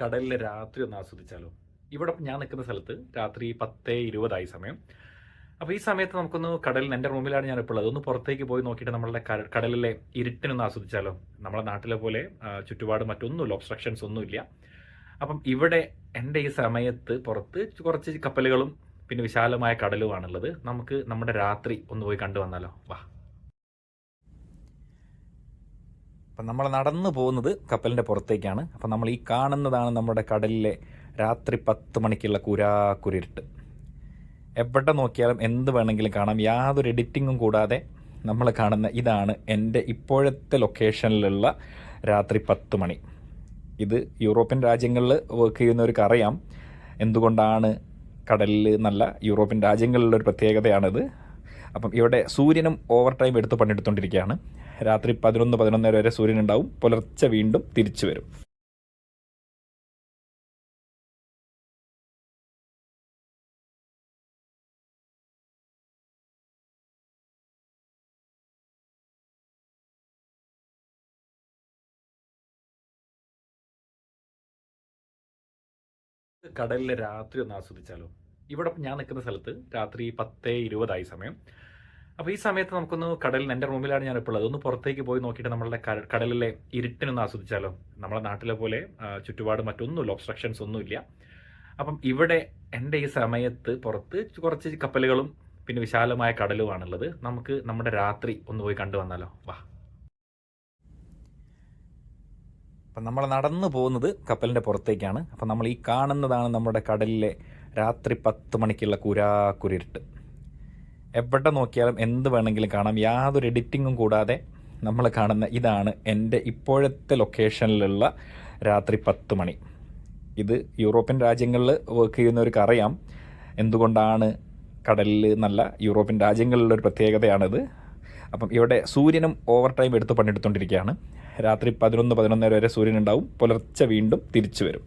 കടലിലെ രാത്രി ഒന്ന് ആസ്വദിച്ചാലോ? ഇവിടെ ഞാൻ നിൽക്കുന്ന സ്ഥലത്ത് രാത്രി 10:20 സമയം. അപ്പോൾ ഈ സമയത്ത് നമുക്കൊന്ന് കടലിൽ, എൻ്റെ റൂമിലാണ് ഞാൻ ഇപ്പോൾ ഉള്ളത്, ഒന്ന് പുറത്തേക്ക് പോയി നോക്കിയിട്ട് നമ്മളുടെ കടലിലെ ഇരുട്ടിനൊന്ന് ആസ്വദിച്ചാലോ? നമ്മളെ നാട്ടിലെ പോലെ ചുറ്റുപാട് മറ്റൊന്നുമില്ല, ഒബ്സ്ട്രക്ഷൻസ് ഒന്നുമില്ല. അപ്പം ഇവിടെ എൻ്റെ ഈ സമയത്ത് പുറത്ത് കുറച്ച് കപ്പലുകളും പിന്നെ വിശാലമായ കടലുമാണുള്ളത്. നമുക്ക് നമ്മുടെ രാത്രി ഒന്ന് പോയി കണ്ടു വന്നാലോ? വാ. അപ്പം നമ്മൾ നടന്നു പോകുന്നത് കപ്പലിൻ്റെ പുറത്തേക്കാണ്. അപ്പം നമ്മൾ ഈ കാണുന്നതാണ് നമ്മുടെ കടലിലെ രാത്രി 10 മണിക്കുള്ള കുരാക്കുരിട്ട്. എവിടെ നോക്കിയാലും എന്ത് വേണമെങ്കിലും കാണാം. യാതൊരു എഡിറ്റിങ്ങും കൂടാതെ നമ്മൾ കാണുന്ന ഇതാണ് എൻ്റെ ഇപ്പോഴത്തെ ലൊക്കേഷനിലുള്ള രാത്രി 10 മണി. ഇത് യൂറോപ്യൻ രാജ്യങ്ങളിൽ വർക്ക് ചെയ്യുന്നവർക്ക് അറിയാം എന്തുകൊണ്ടാണ് കടലിൽ നല്ല യൂറോപ്യൻ രാജ്യങ്ങളിലുള്ളൊരു പ്രത്യേകതയാണിത്. അപ്പം ഇവിടെ സൂര്യനും ഓവർ ടൈം എടുത്ത് പണിയെടുത്തുകൊണ്ടിരിക്കുകയാണ്. രാത്രി 11 വരെ സൂര്യൻ ഉണ്ടാവും, പുലർച്ചെ വീണ്ടും തിരിച്ചു വരും. കടലിലെ രാത്രി ഒന്ന് ആസ്വദിച്ചാലോ? ഇവിടെ ഞാൻ നിൽക്കുന്ന സ്ഥലത്ത് രാത്രി 10:20 സമയം. അപ്പോൾ ഈ സമയത്ത് നമുക്കൊന്ന് കടലിൽ, എൻ്റെ റൂമിലാണ് ഞാൻ ഇപ്പോൾ ഉള്ളത്, ഒന്ന് പുറത്തേക്ക് പോയി നോക്കിയിട്ട് നമ്മളുടെ കടലിലെ ഇരുട്ടിനൊന്ന് ആസ്വദിച്ചാലോ? നമ്മളെ നാട്ടിലെ പോലെ ചുറ്റുപാട് മറ്റൊന്നുമില്ല, ഒബ്സ്ട്രക്ഷൻസ് ഒന്നുമില്ല. അപ്പം ഇവിടെ എൻ്റെ ഈ സമയത്ത് പുറത്ത് കുറച്ച് കപ്പലുകളും പിന്നെ വിശാലമായ കടലുമാണുള്ളത്. നമുക്ക് നമ്മുടെ രാത്രി ഒന്ന് പോയി കണ്ടു വന്നാലോ? വാ. അപ്പം നമ്മൾ നടന്നു പോകുന്നത് കപ്പലിൻ്റെ പുറത്തേക്കാണ്. അപ്പം നമ്മൾ ഈ കാണുന്നതാണ് നമ്മുടെ കടലിലെ രാത്രി 10 മണിക്കുള്ള കുരാക്കുരിട്ട്. എവിടെ നോക്കിയാലും എന്ത് വേണമെങ്കിലും കാണാം. യാതൊരു എഡിറ്റിങ്ങും കൂടാതെ നമ്മൾ കാണുന്ന ഇതാണ് എൻ്റെ ഇപ്പോഴത്തെ ലൊക്കേഷനിലുള്ള രാത്രി 10 മണി. ഇത് യൂറോപ്യൻ രാജ്യങ്ങളിൽ വർക്ക് ചെയ്യുന്നവർക്ക് അറിയാം എന്തുകൊണ്ടാണ് കടലിൽ നല്ല യൂറോപ്യൻ രാജ്യങ്ങളിലുള്ളൊരു പ്രത്യേകതയാണിത്. അപ്പം ഇവിടെ സൂര്യനും ഓവർ ടൈം എടുത്ത് പണിയെടുത്തുകൊണ്ടിരിക്കുകയാണ്. രാത്രി 11 വരെ സൂര്യൻ ഉണ്ടാവും, പുലർച്ചെ വീണ്ടും തിരിച്ചു വരും.